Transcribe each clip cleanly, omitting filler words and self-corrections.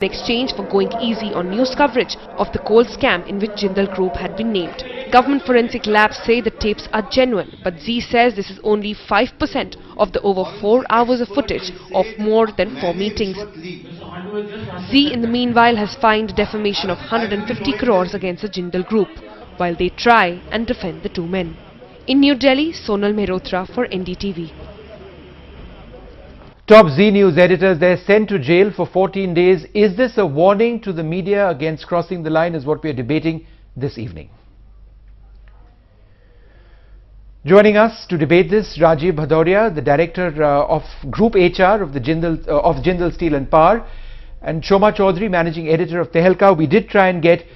in exchange for going easy on news coverage of the coal scam in which Jindal Group had been named. Government forensic labs say the tapes are genuine, but Z says this is only 5% of the over 4 hours of footage of more than 4 meetings. Z in the meanwhile has fined defamation of 150 crores against the Jindal Group, while they try and defend the two men. In New Delhi, Sonal Mehrotra for NDTV. Top Z News editors, they're sent to jail for 14 days. Is this a warning to the media against crossing the line, is what we're debating this evening. Joining us to debate this, Rajiv Bhadoria, the Director of Group HR of Jindal Steel and Power, and Shoma Chaudhary, Managing Editor of Tehelka. We did try and get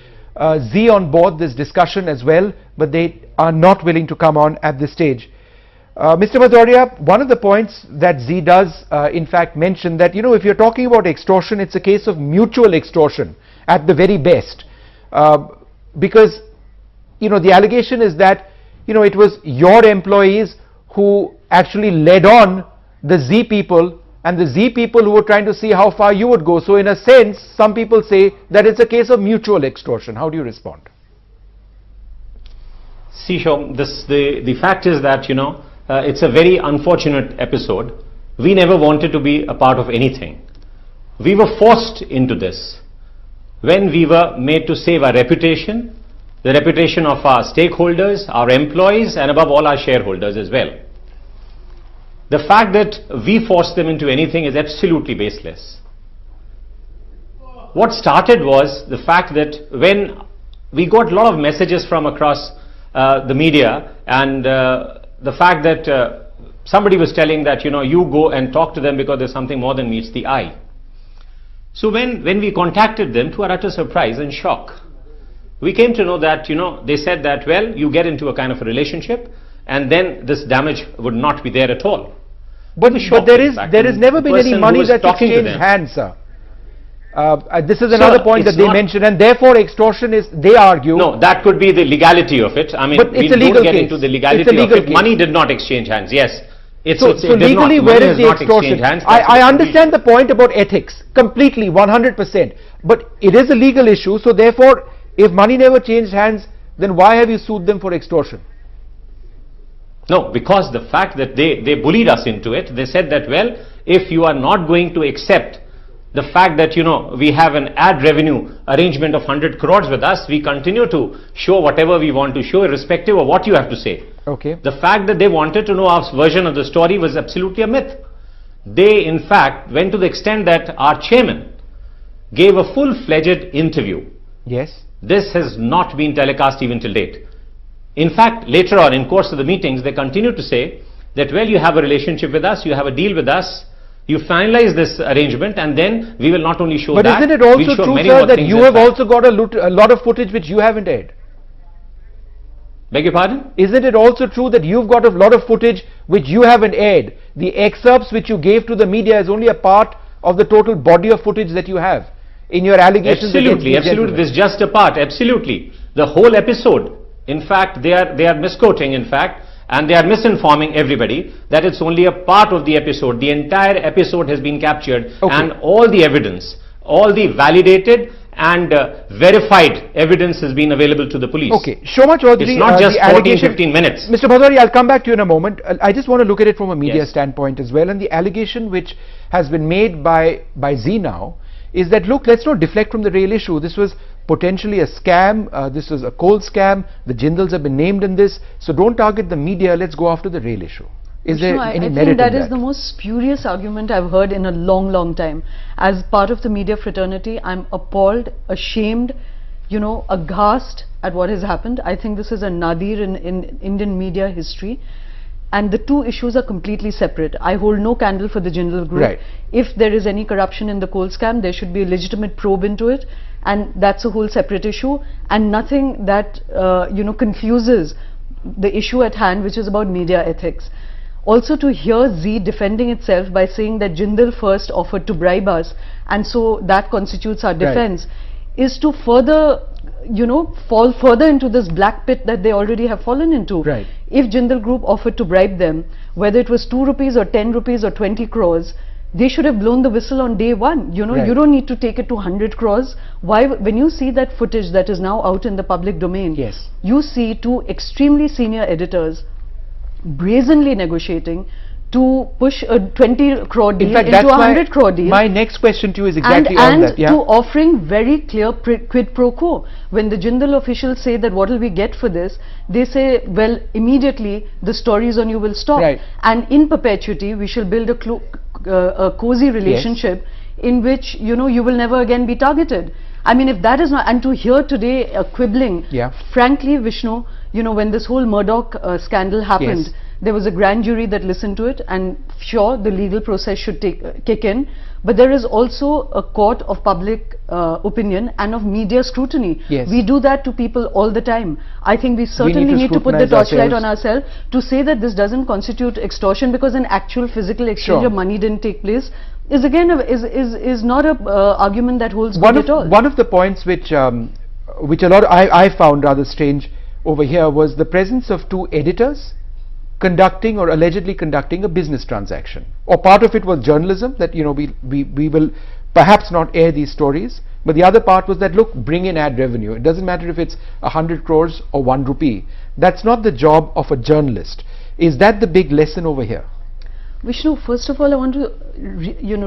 Z on board this discussion as well, but they are not willing to come on at this stage. Mr. Bhadoria, one of the points that Z does in fact mention that, if you're talking about extortion, it's a case of mutual extortion at the very best. Because, the allegation is that, it was your employees who actually led on the Z people, and the Z people who were trying to see how far you would go. So in a sense, some people say that it's a case of mutual extortion. How do you respond? See, Shom, the fact is that, it's a very unfortunate episode. We never wanted to be a part of anything. We were forced into this when we were made to save our reputation, the reputation of our stakeholders, our employees, and above all our shareholders as well. The fact that we forced them into anything is absolutely baseless. What started was the fact that when we got a lot of messages from across the media, and the fact that somebody was telling that, you go and talk to them because there's something more than meets the eye. So when we contacted them, to our utter surprise and shock, we came to know that, they said that, well, you get into a kind of a relationship and then this damage would not be there at all. But there has never been any money that's exchanged hands, sir. This is another point that they mentioned, and therefore extortion is, they argue. No, that could be the legality of it. I mean, but we don't get into the legality of it. Money did not exchange hands, yes. So legally, where is the extortion? I understand the point about ethics, completely, 100%. But it is a legal issue, so therefore, if money never changed hands, then why have you sued them for extortion? No, because the fact that they bullied us into it, they said that, well, if you are not going to accept the fact that, we have an ad revenue arrangement of 100 crores with us, we continue to show whatever we want to show, irrespective of what you have to say. Okay. The fact that they wanted to know our version of the story was absolutely a myth. They, in fact, went to the extent that our chairman gave a full-fledged interview. Yes. This has not been telecast even till date. In fact, later on, in course of the meetings, they continued to say that, well, you have a relationship with us, you have a deal with us, you finalize this arrangement, and then we will not only show but that, isn't it also true, sir, that you have also got a lot of footage which you haven't aired? Beg your pardon? Isn't it also true that you've got a lot of footage which you haven't aired? The excerpts which you gave to the media is only a part of the total body of footage that you have in your allegations. Absolutely, absolutely. This is just a part, absolutely. The whole episode, in fact, they are misquoting, in fact, and they are misinforming everybody that it's only a part of the episode. The entire episode has been captured, and all the evidence, all the validated and verified evidence has been available to the police. Okay, Shoma Chaudhary, it's not just 14-15 minutes. Mr. Bhadoria, I'll come back to you in a moment. I just want to look at it from a media standpoint as well, and the allegation which has been made by Z now is that, look, let's not deflect from the real issue. This was potentially a scam, this was a coal scam, the Jindals have been named in this, so don't target the media, let's go after the real issue. Is there any merit in that? I think that is the most spurious argument I've heard in a long time. As part of the media fraternity, I'm appalled, ashamed, aghast at what has happened. I think this is a nadir in Indian media history. And the two issues are completely separate. I hold no candle for the Jindal Group. Right. If there is any corruption in the coal scam, there should be a legitimate probe into it, and that's a whole separate issue, and nothing that confuses the issue at hand, which is about media ethics. Also, to hear Z defending itself by saying that Jindal first offered to bribe us, and so that constitutes our defense, is to further fall further into this black pit that they already have fallen into. Right. If Jindal Group offered to bribe them, whether it was 2 rupees or 10 rupees or 20 crores, they should have blown the whistle on day one. You know, Right. you don't need to take it to 100 crores. Why, when you see that footage that is now out in the public domain, Yes. you see two extremely senior editors brazenly negotiating to push a 20 crore deal In fact, into that's a 100 crore deal. my next question to you is exactly and on that. Yeah. to offering very clear quid pro quo. When the Jindal officials say that what will we get for this, they say, well, immediately the stories on you will stop. Right. And in perpetuity, we shall build a cozy relationship in which, you know, you will never again be targeted. I mean, if that is not, and to hear today quibbling, Yeah. frankly, Vishnu, you know, when this whole Murdoch scandal happened, Yes. there was a grand jury that listened to it, and sure, the legal process should kick in, but there is also a court of public opinion and of media scrutiny. Yes. We do that to people all the time. I think we certainly to need to put the scrutinize torchlight on ourselves. ourselves to say that this doesn't constitute extortion, because an actual physical exchange Sure. of money didn't take place, is again is not a argument that holds One good of, at all. one of the points which a lot I found rather strange over here was the presence of two editors conducting or allegedly conducting a business transaction. Or part of it was journalism, that, you know, we will perhaps not air these stories, but the other part was that, look, bring in ad revenue. It doesn't matter if it's 100 crores or 1 rupee. That's not the job of a journalist. Is that the big lesson over here? Vishnu, first of all, I want to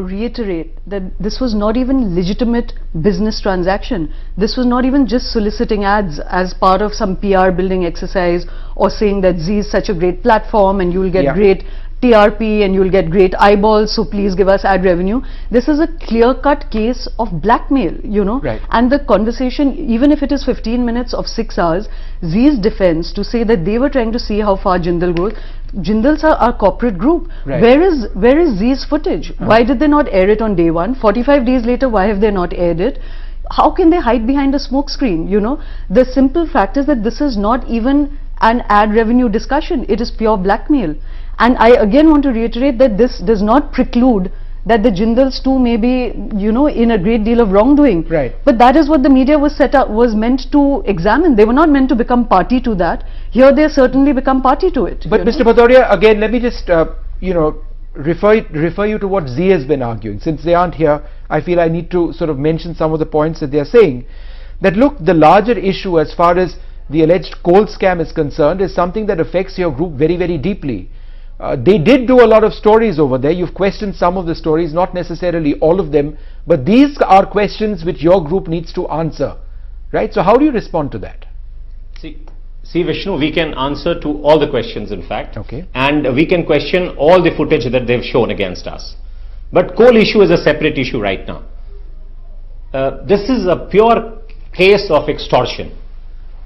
reiterate that this was not even legitimate business transaction. This was not even just soliciting ads as part of some PR building exercise, or saying that Z is such a great platform and you will get Yeah. great TRP and you will get great eyeballs, so please give us ad revenue. This is a clear-cut case of blackmail, you know. Right. And the conversation, even if it is 15 minutes of 6 hours, Z's defense to say that they were trying to see how far Jindal goes. Jindal's are our corporate group. Right. Where is Z's footage? Why did they not air it on day one? 45 days later, why have they not aired it? How can they hide behind a smoke screen? You know, the simple fact is that this is not even an ad revenue discussion. It is pure blackmail. And I again want to reiterate that this does not preclude that the Jindals too may be, you know, in a great deal of wrongdoing. Right. But that is what the media was meant to examine. They were not meant to become party to that. Here they certainly become party to it. But Mr. Bhadoria, again, let me just, you know, refer you to what Z has been arguing. Since they aren't here, I feel I need to sort of mention some of the points that they are saying. That, look, the larger issue as far as the alleged coal scam is concerned is something that affects your group very, very deeply. They did do a lot of stories over there. You've questioned some of the stories, not necessarily all of them, but these are questions which your group needs to answer, right? So how do you respond to that? See Vishnu, we can answer to all the questions, in fact. Okay. And we can question all the footage that they've shown against us. But coal issue is a separate issue right now. This is a pure case of extortion,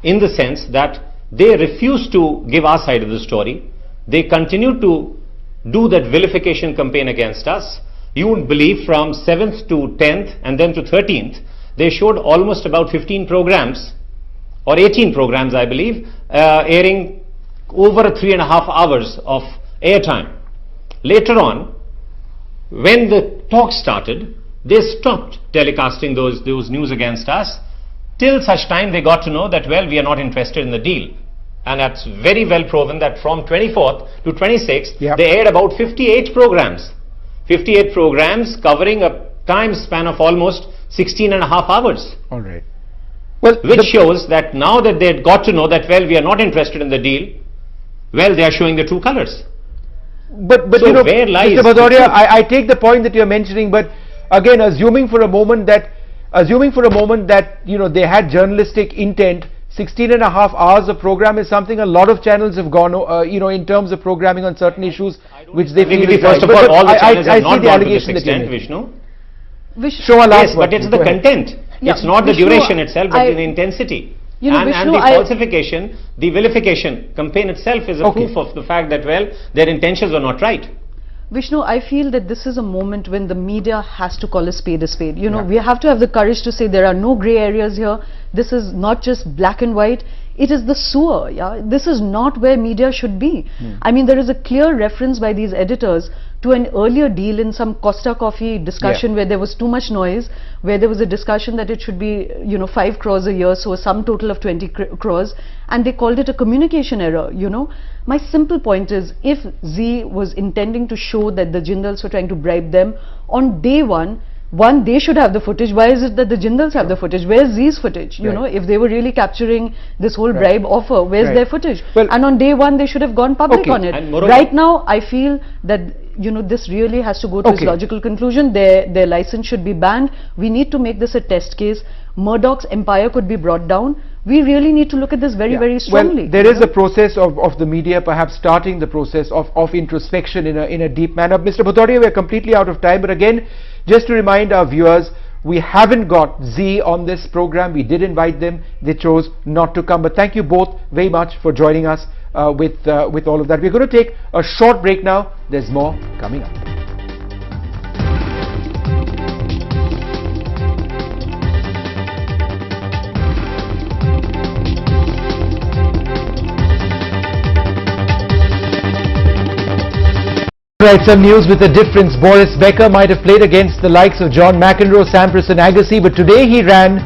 in the sense that they refuse to give our side of the story. They continue to do that vilification campaign against us. You wouldn't believe, from 7th to 10th and then to 13th, they showed almost about 15 programs, or 18 programs I believe, airing over 3.5 hours of airtime. Later on, when the talk started, they stopped telecasting those news against us, till such time they got to know that, well, we are not interested in the deal. And that's very well proven that from 24th to 26th, Yep. they aired about 58 programs. 58 programs covering a time span of almost 16.5 hours. All right. Well, Which shows that now that they had got to know that, well, we are not interested in the deal, well, they are showing the true colors. But So you know, where lies Mr. the Bhadoria, truth? I take the point that you're mentioning, but again, assuming for a moment that you know, they had journalistic intent, 16.5 hours of program is something a lot of channels have gone, you know, in terms of programming on certain issues which they feel is First right. of all the channels I have not see the gone to this allegation that you're extent, making. Vishnu. Show a last Yes, one, but it's please. the Go ahead. content. Yeah, It's not the Vishnu, duration itself, but I- the intensity. You know, and Vishnu, the I- falsification, the vilification campaign itself is a Okay. proof of the fact that, well, their intentions were not right. Vishnu, I feel that this is a moment when the media has to call a spade a spade. You know, Yeah. we have to have the courage to say there are no grey areas here. This is not just black and white. It is the sewer. Yeah, this is not where media should be. I mean, there is a clear reference by these editors to an earlier deal in some Costa Coffee discussion where there was too much noise, where there was a discussion that it should be, 5 crores a year, so a sum total of 20 crores, and they called it a communication error, My simple point is, if Z was intending to show that the Jindals were trying to bribe them, on day one, they should have the footage. Why is it that the Jindals have the footage? Where's Z's footage? If they were really capturing this whole bribe offer, where's their footage? Well, and on day one, they should have gone public on it. And moreover, right now, I feel that this really has to go to its logical conclusion. Their license should be banned. We need to make this a test case. Murdoch's empire could be brought down. We really need to look at this very, very strongly. Well, there is a process of the media perhaps starting the process of introspection in a deep manner. Mr. Bhadoria, we are completely out of time, but again, just to remind our viewers, we haven't got Z on this program. We did invite them. They chose not to come. But thank you both very much for joining us with all of that. We're going to take a short break now. There's more coming up. Right, some news with a difference. Boris Becker might have played against the likes of John McEnroe, Sampras and Agassi, but today he ran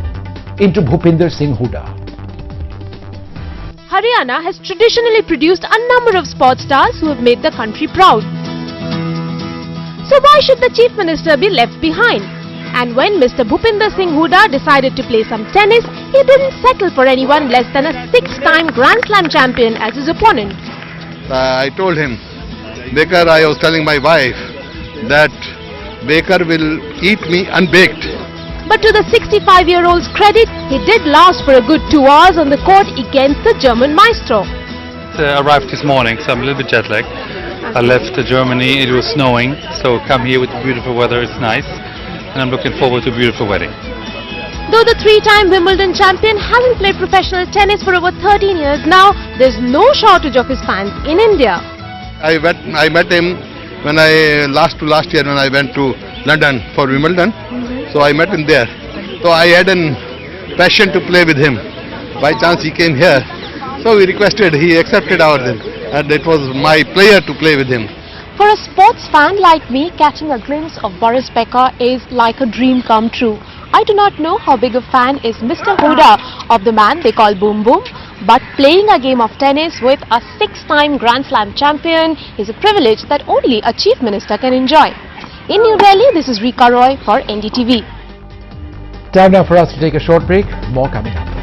into Bhupinder Singh Hooda. Haryana has traditionally produced a number of sports stars who have made the country proud. So why should the Chief Minister be left behind? And when Mr. Bhupinder Singh Hooda decided to play some tennis, he didn't settle for anyone less than a 6-time Grand Slam champion as his opponent. I told him, Baker, I was telling my wife that Baker will eat me unbaked. But to the 65-year-old's credit, he did last for a good 2 hours on the court against the German maestro. I arrived this morning, so I'm a little bit jet lagged. I left Germany, it was snowing, so come here with the beautiful weather, it's nice. And I'm looking forward to a beautiful wedding. Though the 3-time Wimbledon champion hasn't played professional tennis for over 13 years now, there's no shortage of his fans in India. I met him when last year when I went to London for Wimbledon. So I met him there. So I had a passion to play with him. By chance he came here. So we requested, he accepted our thing. And it was my pleasure to play with him. For a sports fan like me, catching a glimpse of Boris Becker is like a dream come true. I do not know how big a fan is Mr. Hooda of the man they call Boom Boom. But playing a game of tennis with a 6-time Grand Slam champion is a privilege that only a Chief Minister can enjoy. In New Delhi, this is Rika Roy for NDTV. Time now for us to take a short break. More coming up.